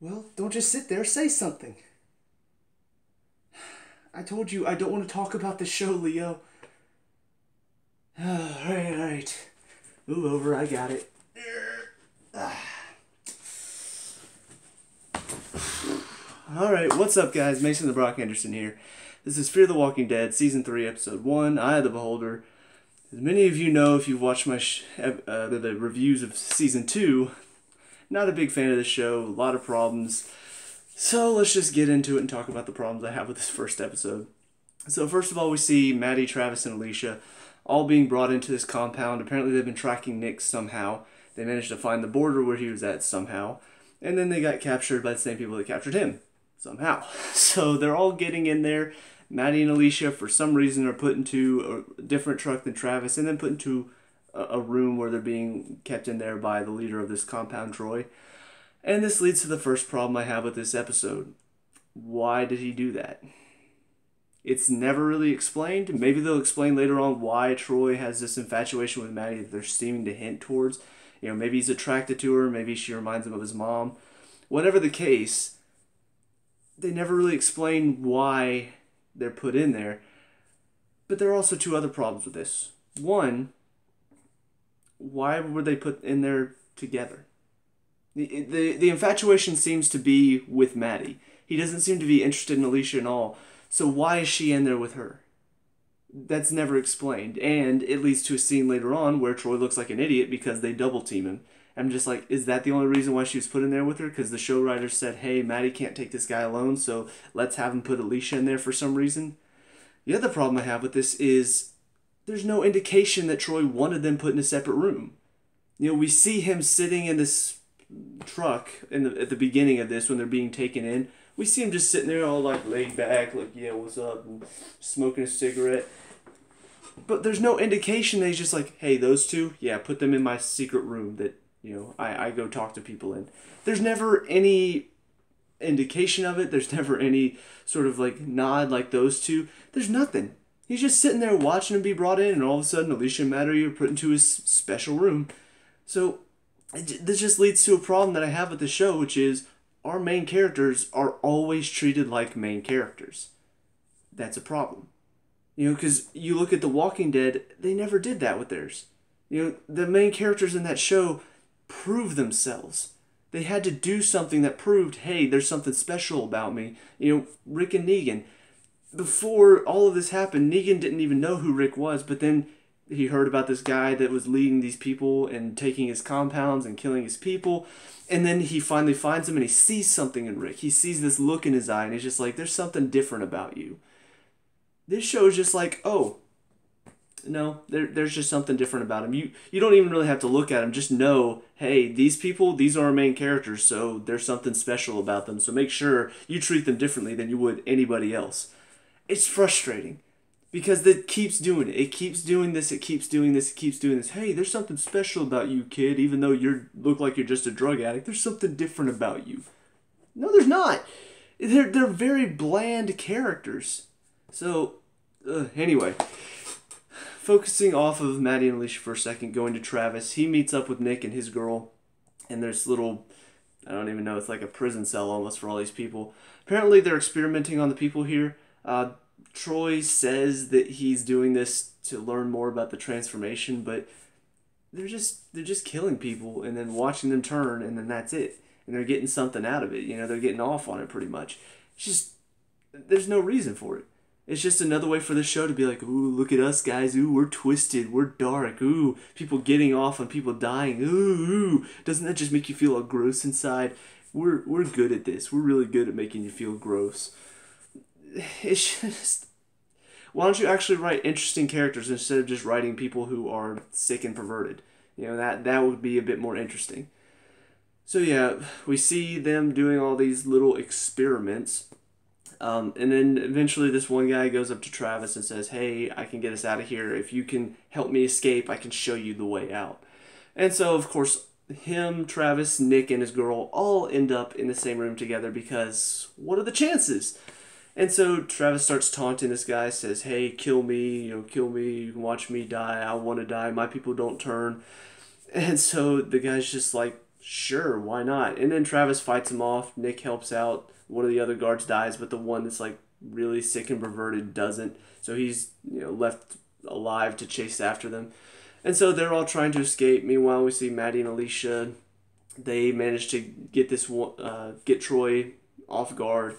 Well, don't just sit there, say something. I told you I don't want to talk about the show, Leo. Alright. Move over, I got it. Alright, what's up, guys? Mason the Brock Henderson here. This is Fear the Walking Dead, Season 3, Episode 1, Eye of the Beholder. As many of you know, if you've watched my the reviews of Season 2, not a big fan of the show, a lot of problems. So let's just get into it and talk about the problems I have with this first episode. So first of all, we see Maddie, Travis, and Alicia all being brought into this compound. Apparently they've been tracking Nick somehow. They managed to find the border where he was at somehow. And then they got captured by the same people that captured him somehow. So they're all getting in there. Maddie and Alicia, for some reason, are put into a different truck than Travis and then put into a room where they're being kept in there by the leader of this compound, Troy. And this leads to the first problem I have with this episode. Why did he do that? It's never really explained. Maybe they'll explain later on why Troy has this infatuation with Maddie that they're seeming to hint towards. You know, maybe he's attracted to her. Maybe she reminds him of his mom. Whatever the case, they never really explain why they're put in there. But there are also two other problems with this. One, why were they put in there together? The infatuation seems to be with Maddie. He doesn't seem to be interested in Alicia at all. So why is she in there with her? That's never explained. And it leads to a scene later on where Troy looks like an idiot because they double team him. I'm just like, is that the only reason why she was put in there with her? Because the show writer said, hey, Maddie can't take this guy alone, so let's have him put Alicia in there for some reason. The other problem I have with this is there's no indication that Troy wanted them put in a separate room. You know, we see him sitting in this truck at the beginning of this when they're being taken in. We see him just sitting there all like laid back, like, yeah, what's up, and smoking a cigarette. But there's no indication that he's just like, hey, those two, yeah, put them in my secret room that, you know, I go talk to people in. There's never any indication of it. There's never any sort of like nod like those two. There's nothing. He's just sitting there watching him be brought in, and all of a sudden Alicia and Maddie are put into his special room. So this just leads to a problem that I have with the show, which is our main characters are always treated like main characters. That's a problem. You know, because you look at The Walking Dead, they never did that with theirs. You know, the main characters in that show prove themselves. They had to do something that proved, hey, there's something special about me. You know, Rick and Negan. Before all of this happened, Negan didn't even know who Rick was, but then he heard about this guy that was leading these people and taking his compounds and killing his people. And then he finally finds him and he sees something in Rick. He sees this look in his eye and he's just like, there's something different about you. This show is just like, oh, no, there's just something different about him. You don't even really have to look at him. Just know, hey, these people, these are our main characters, so there's something special about them. So make sure you treat them differently than you would anybody else. It's frustrating. Because it keeps doing it. It keeps doing this, it keeps doing this, it keeps doing this. Hey, there's something special about you, kid, even though you look like you're just a drug addict. There's something different about you. No, there's not. They're very bland characters. So, anyway. Focusing off of Maddie and Alicia for a second, going to Travis. He meets up with Nick and his girl. And there's little, I don't even know, it's like a prison cell almost for all these people. Apparently they're experimenting on the people here. Troy says that he's doing this to learn more about the transformation, but they're just killing people and then watching them turn, and then that's it. And they're getting something out of it. You know, they're getting off on it pretty much. It's just, there's no reason for it. It's just another way for the show to be like, ooh, look at us guys. Ooh, we're twisted. We're dark. Ooh, people getting off on people dying. Ooh. Doesn't that just make you feel all gross inside? We're good at this. We're really good at making you feel gross. It's just, why don't you actually write interesting characters instead of just writing people who are sick and perverted? You know, that would be a bit more interesting. So yeah, we see them doing all these little experiments. And then eventually this one guy goes up to Travis and says, hey, I can get us out of here. If you can help me escape, I can show you the way out. And so, of course, him, Travis, Nick, and his girl all end up in the same room together because what are the chances? And so Travis starts taunting this guy, says, hey, kill me, you know, kill me, you can watch me die, I want to die, my people don't turn. And so the guy's just like, Sure, why not? And then Travis fights him off. Nick helps out. One of the other guards dies, but the one that's like really sick and perverted doesn't. So he's left alive to chase after them. And so they're all trying to escape. Meanwhile, we see Maddie and Alicia. They manage to get get Troy off guard.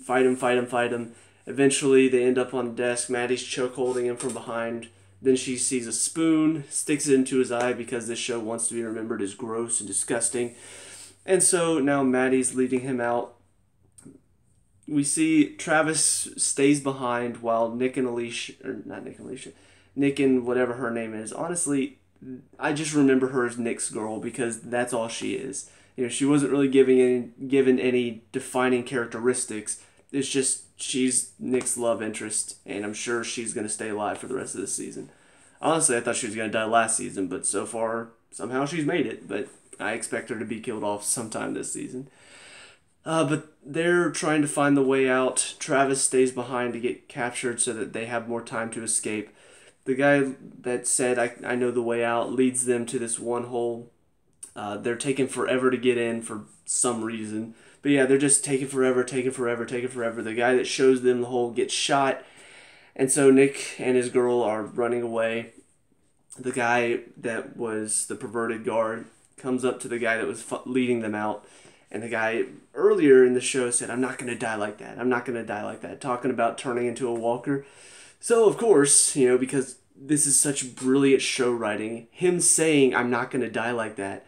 Fight him, fight him, fight him. Eventually, they end up on the desk. Maddie's choke holding him from behind. Then she sees a spoon, sticks it into his eye because this show wants to be remembered as gross and disgusting. And so now Maddie's leading him out. We see Travis stays behind while Nick and Alicia, or not Nick and Alicia, Nick and whatever her name is. Honestly, I just remember her as Nick's girl because that's all she is. She wasn't really given any defining characteristics. It's just she's Nick's love interest, and I'm sure she's going to stay alive for the rest of the season. Honestly, I thought she was going to die last season, but so far, somehow she's made it. But I expect her to be killed off sometime this season. But they're trying to find the way out. Travis stays behind to get captured so that they have more time to escape. The guy that said, I know the way out, leads them to this one hole. They're taking forever to get in for some reason. But yeah, they're just taking forever. The guy that shows them the hole gets shot. And so Nick and his girl are running away. The guy that was the perverted guard comes up to the guy that was leading them out. And the guy earlier in the show said, I'm not going to die like that. I'm not going to die like that. Talking about turning into a walker. So, of course, because this is such brilliant show writing, him saying, I'm not going to die like that,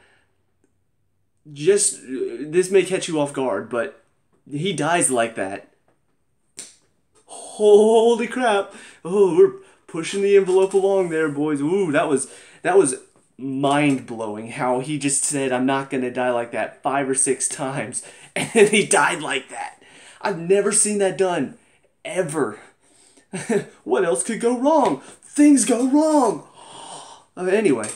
this may catch you off guard, but he dies like that. Holy crap. Oh, we're pushing the envelope along there, boys. Ooh, that was mind-blowing how he just said, I'm not going to die like that 5 or 6 times, and then he died like that. I've never seen that done, ever. What else could go wrong? Things go wrong. Anyway,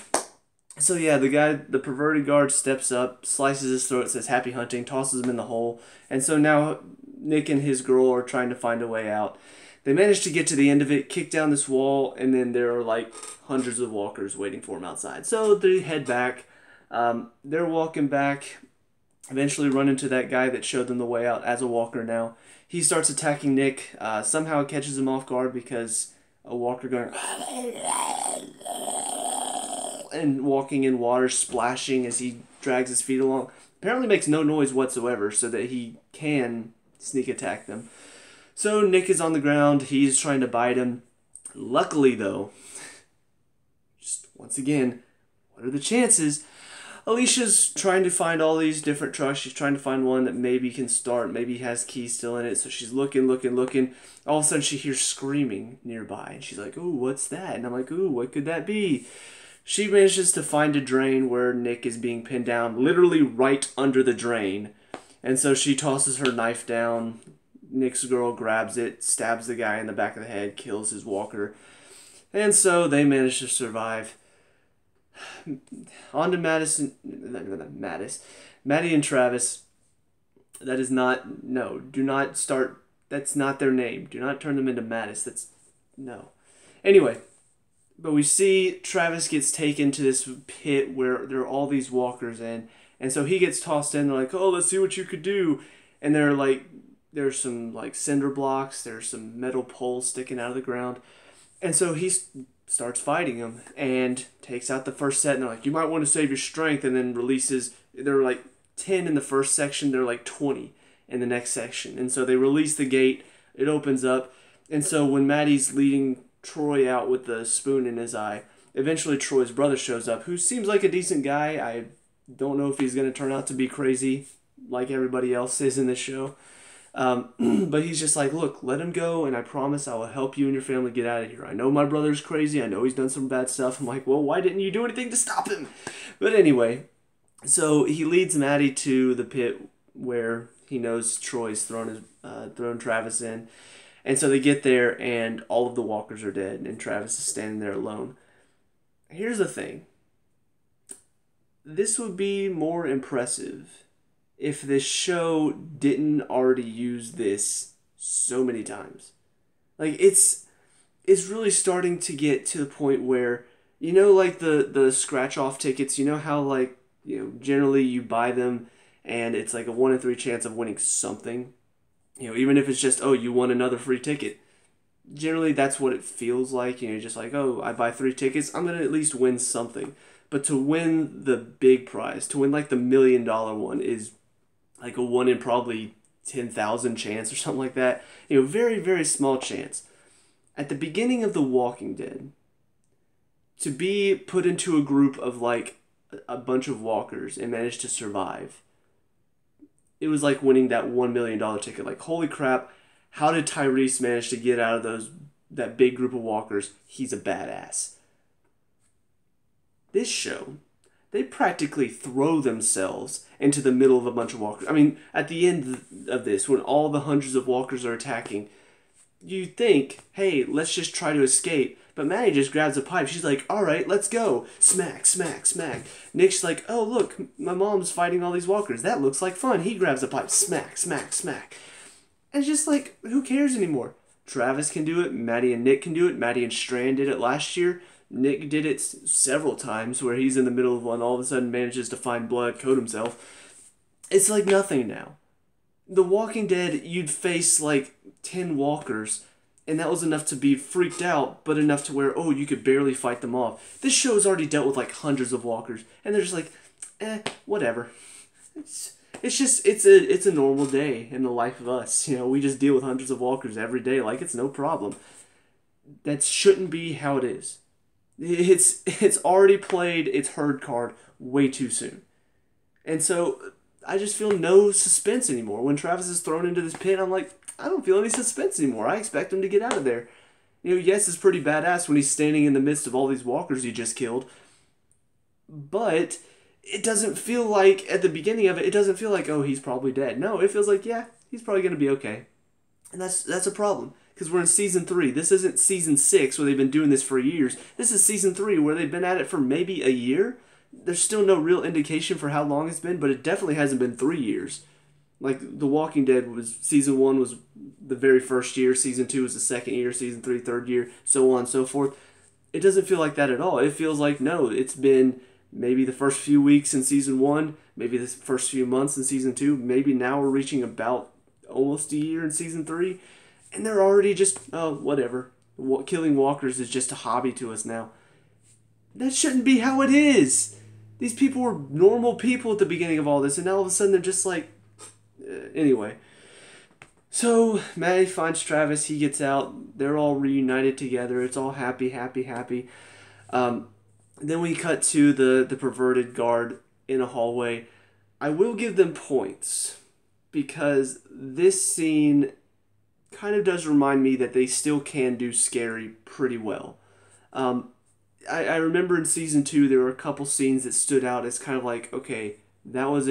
so yeah, the perverted guard steps up, slices his throat, says happy hunting, tosses him in the hole, and so now Nick and his girl are trying to find a way out. They manage to get to the end of it, kick down this wall, and then there are like hundreds of walkers waiting for them outside. So they head back. They're walking back, eventually run into that guy that showed them the way out as a walker now. He starts attacking Nick. Somehow it catches him off guard because a walker going and walking in water, splashing as he drags his feet along. Apparently makes no noise whatsoever so that he can sneak attack them. So Nick is on the ground. He's trying to bite him. Luckily, though, just once again, what are the chances? Alicia's trying to find all these different trucks. She's trying to find one that maybe can start, maybe has keys still in it. So she's looking. All of a sudden, she hears screaming nearby. And she's like, ooh, what's that? And I'm like, ooh, what could that be? She manages to find a drain where Nick is being pinned down, literally right under the drain. And so she tosses her knife down. Nick's girl grabs it, stabs the guy in the back of the head, kills his walker. And so they manage to survive. On to Maddie and Travis. That is not, no, do not start, that's not their name. Do not turn them into Mattis. No. Anyway, but we see Travis gets taken to this pit where there are all these walkers in. And so he gets tossed in. They're like, oh, let's see what you could do. And they're like, there's some like cinder blocks. There's some metal poles sticking out of the ground. And so he starts fighting them and takes out the first set. And they're like, you might want to save your strength. And then releases, they're like 10 in the first section. They're like 20 in the next section. And so they release the gate. It opens up. And so when Maddie's leading Troy out with the spoon in his eye, eventually Troy's brother shows up, who seems like a decent guy. I don't know if he's going to turn out to be crazy like everybody else is in this show. But he's just like, look, let him go, and I promise I will help you and your family get out of here. I know my brother's crazy. I know he's done some bad stuff. I'm like, well, why didn't you do anything to stop him? But anyway, so he leads Maddie to the pit where he knows Troy's thrown Travis in. And so they get there, and all of the walkers are dead, and Travis is standing there alone. Here's the thing. This would be more impressive if this show didn't already use this so many times. Like, it's really starting to get to the point where, like the scratch-off tickets, you know how, like, generally you buy them and it's like a 1 in 3 chance of winning something. Even if it's just, oh, you won another free ticket. Generally, that's what it feels like. Just like, oh, I buy 3 tickets, I'm going to at least win something. But to win the big prize, to win like the $1 million one is like a 1 in probably 10,000 chance or something like that. Very, very small chance. At the beginning of The Walking Dead, to be put into a group of like a bunch of walkers and manage to survive, it was like winning that $1 million ticket. Like, holy crap, how did Tyrese manage to get out of that big group of walkers? He's a badass. This show, they practically throw themselves into the middle of a bunch of walkers. I mean, at the end of this, when all the hundreds of walkers are attacking, you think, hey, let's just try to escape. But Maddie just grabs a pipe. She's like, all right, let's go. Smack, smack, smack. Nick's like, oh, look, my mom's fighting all these walkers. That looks like fun. He grabs a pipe. Smack, smack, smack. And it's just like, who cares anymore? Travis can do it. Maddie and Nick can do it. Maddie and Strand did it last year. Nick did it several times where he's in the middle of one, all of a sudden manages to find blood, coat himself. It's like nothing now. The Walking Dead, you'd face like 10 walkers, and that was enough to be freaked out, but enough to where, oh, you could barely fight them off. This show's already dealt with like hundreds of walkers, and they're just like, whatever. It's a normal day in the life of us. We just deal with hundreds of walkers every day like it's no problem. That shouldn't be how it is. It's already played its herd card way too soon. And so I just feel no suspense anymore. When Travis is thrown into this pit, I'm like, I don't feel any suspense anymore. I expect him to get out of there. Yes, it's pretty badass when he's standing in the midst of all these walkers he just killed. But it doesn't feel like, at the beginning of it, it doesn't feel like, oh, he's probably dead. No, it feels like, yeah, he's probably going to be okay. And that's a problem. Because we're in Season 3. This isn't Season 6 where they've been doing this for years. This is Season 3 where they've been at it for maybe a year. There's still no real indication for how long it's been, but it definitely hasn't been 3 years. Like, The Walking Dead Season 1 was the very first year, Season 2 was the second year, Season 3, third year, so on and so forth. It doesn't feel like that at all. It feels like, no, it's been maybe the first few weeks in Season 1, maybe the first few months in Season 2, maybe now we're reaching about almost a year in Season 3, and they're already just, oh, whatever. Killing walkers is just a hobby to us now. That shouldn't be how it is. These people were normal people at the beginning of all this, and now all of a sudden they're just like... Anyway. So, Maddie finds Travis, he gets out, they're all reunited together, it's all happy, happy, happy. Then we cut to the perverted guard in a hallway. I will give them points, because this scene kind of does remind me that they still can do scary pretty well. I remember in Season 2 there were a couple scenes that stood out as kind of like, okay, that was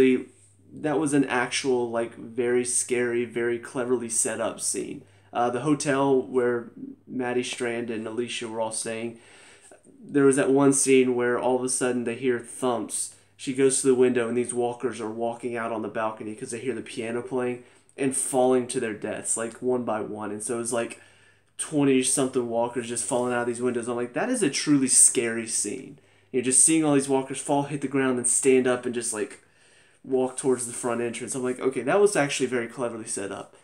an actual, like, very scary, very cleverly set up scene. The hotel where Maddie, Strand, and Alicia were all staying, there was that one scene where all of a sudden they hear thumps. She goes to the window and these walkers are walking out on the balcony because they hear the piano playing and falling to their deaths, like, one by one. And so it's like 20-something walkers just falling out of these windows. I'm like, that is a truly scary scene. Just seeing all these walkers fall, hit the ground, and stand up and just, like, walk towards the front entrance. I'm like, okay, that was actually very cleverly set up.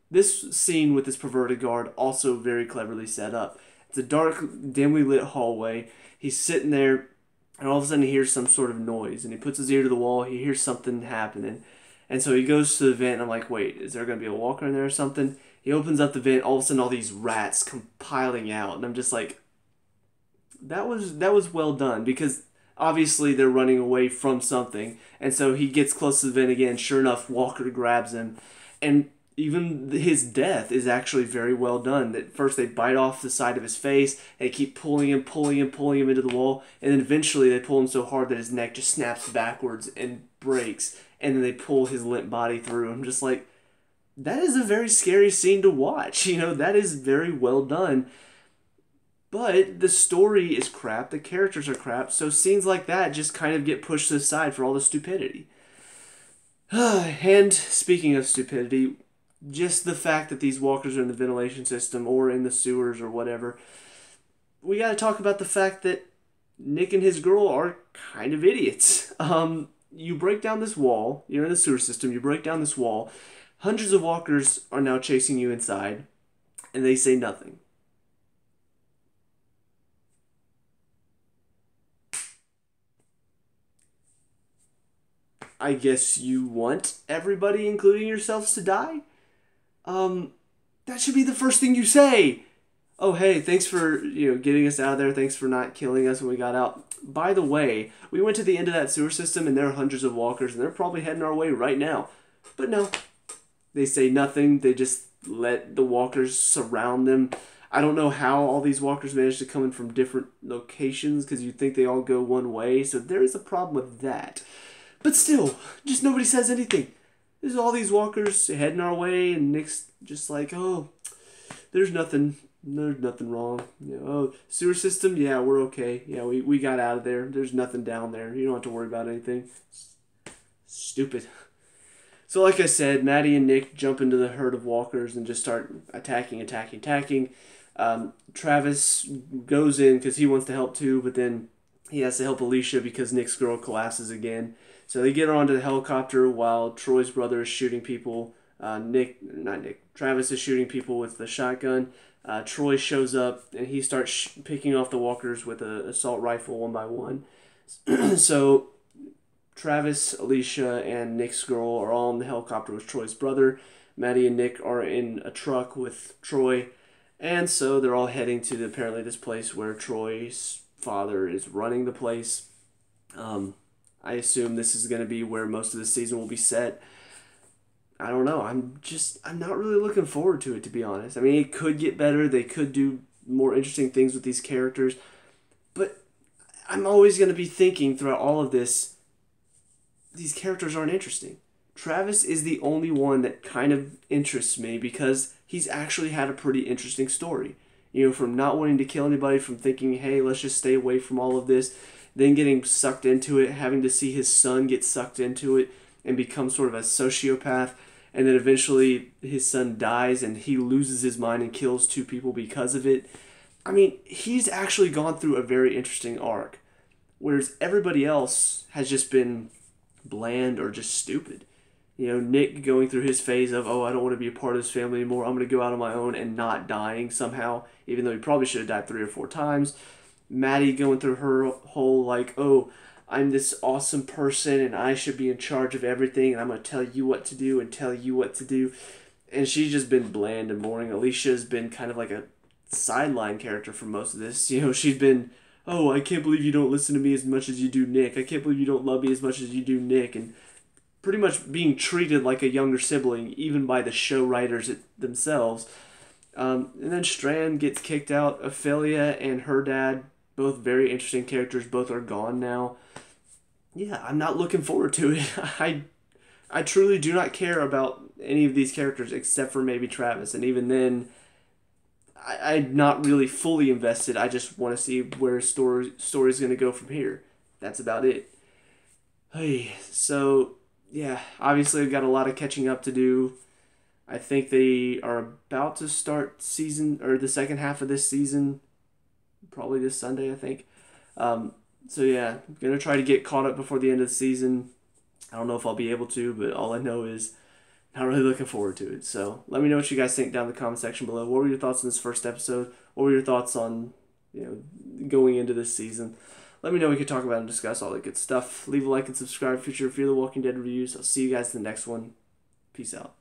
This scene with this perverted guard, also very cleverly set up. It's a dark, dimly lit hallway. He's sitting there, and all of a sudden he hears some sort of noise, and he puts his ear to the wall. He hears something happening. And so he goes to the vent, and I'm like, wait, is there going to be a walker in there or something? He opens up the vent, all of a sudden all these rats come piling out, and I'm just like, that was well done, because obviously they're running away from something, and so he gets close to the vent again. Sure enough, Walker grabs him, and even his death is actually very well done. At first they bite off the side of his face, and they keep pulling him into the wall, and then eventually they pull him so hard that his neck just snaps backwards and breaks, and then they pull his limp body through. I'm just like, that is a very scary scene to watch. That is very well done. But the story is crap, the characters are crap, so scenes like that just kind of get pushed to the side for all the stupidity. And speaking of stupidity, just the fact that these walkers are in the ventilation system or in the sewers or whatever, we gotta talk about the fact that Nick and his girl are kind of idiots. you break down this wall. You're in the sewer system. You break down this wall. Hundreds of walkers are now chasing you inside, and they say nothing. I guess you want everybody, including yourselves, to die? That should be the first thing you say. Oh, hey, thanks for, getting us out of there. Thanks for not killing us when we got out. By the way, we went to the end of that sewer system, and there are hundreds of walkers, and they're probably heading our way right now. But no, they say nothing. They just let the walkers surround them. I don't know how all these walkers managed to come in from different locations, because you'd think they all go one way, so there is a problem with that. But still, just nobody says anything. There's all these walkers heading our way, and Nick's just like, oh, there's nothing wrong. Oh, sewer system, yeah, we're okay. Yeah, we got out of there. There's nothing down there. You don't have to worry about anything. Stupid. So like I said, Maddie and Nick jump into the herd of walkers and just start attacking. Travis goes in because he wants to help too, but then he has to help Alicia because Nick's girl collapses again. So they get her onto the helicopter while Troy's brother is shooting people. Travis is shooting people with the shotgun. Troy shows up and he starts picking off the walkers with an assault rifle one by one. So Travis, Alicia, and Nick's girl are all in the helicopter with Troy's brother. Maddie and Nick are in a truck with Troy. And so they're all heading to apparently this place where Troy's father is running the place. I assume this is going to be where most of the season will be set. I don't know. I'm not really looking forward to it, to be honest. I mean, it could get better. They could do more interesting things with these characters. But I'm always going to be thinking throughout all of this, these characters aren't interesting. Travis is the only one that kind of interests me because he's actually had a pretty interesting story. From not wanting to kill anybody, from thinking, hey, let's just stay away from all of this, then getting sucked into it, having to see his son get sucked into it and become sort of a sociopath, and then eventually his son dies and he loses his mind and kills 2 people because of it. I mean, he's actually gone through a very interesting arc, whereas everybody else has just been bland or just stupid. Nick going through his phase of, oh, I don't want to be a part of this family anymore, I'm going to go out on my own, and not dying somehow, even though he probably should have died 3 or 4 times. Maddie going through her whole, like, oh, I'm this awesome person, and I should be in charge of everything, and I'm going to tell you what to do and tell you what to do. And she's just been bland and boring. Alicia's been kind of like a sideline character for most of this. She's been, oh, I can't believe you don't listen to me as much as you do Nick. I can't believe you don't love me as much as you do Nick. And pretty much being treated like a younger sibling, even by the show writers themselves. And then Strand gets kicked out. Ophelia and her dad, both very interesting characters, both are gone now. Yeah, I'm not looking forward to it. I truly do not care about any of these characters except for maybe Travis. And even then, I'm not really fully invested. I just want to see where story's going to go from here. That's about it. Hey, so yeah, obviously I've got a lot of catching up to do. I think they are about to start the second half of this season, probably this Sunday, I think. So yeah, I'm going to try to get caught up before the end of the season. I don't know if I'll be able to, but all I know is not really looking forward to it. So let me know what you guys think down in the comment section below. What were your thoughts on this first episode? What were your thoughts on going into this season? Let me know. We could talk about and discuss all that good stuff. Leave a like and subscribe for future Fear the Walking Dead reviews. I'll see you guys in the next one. Peace out.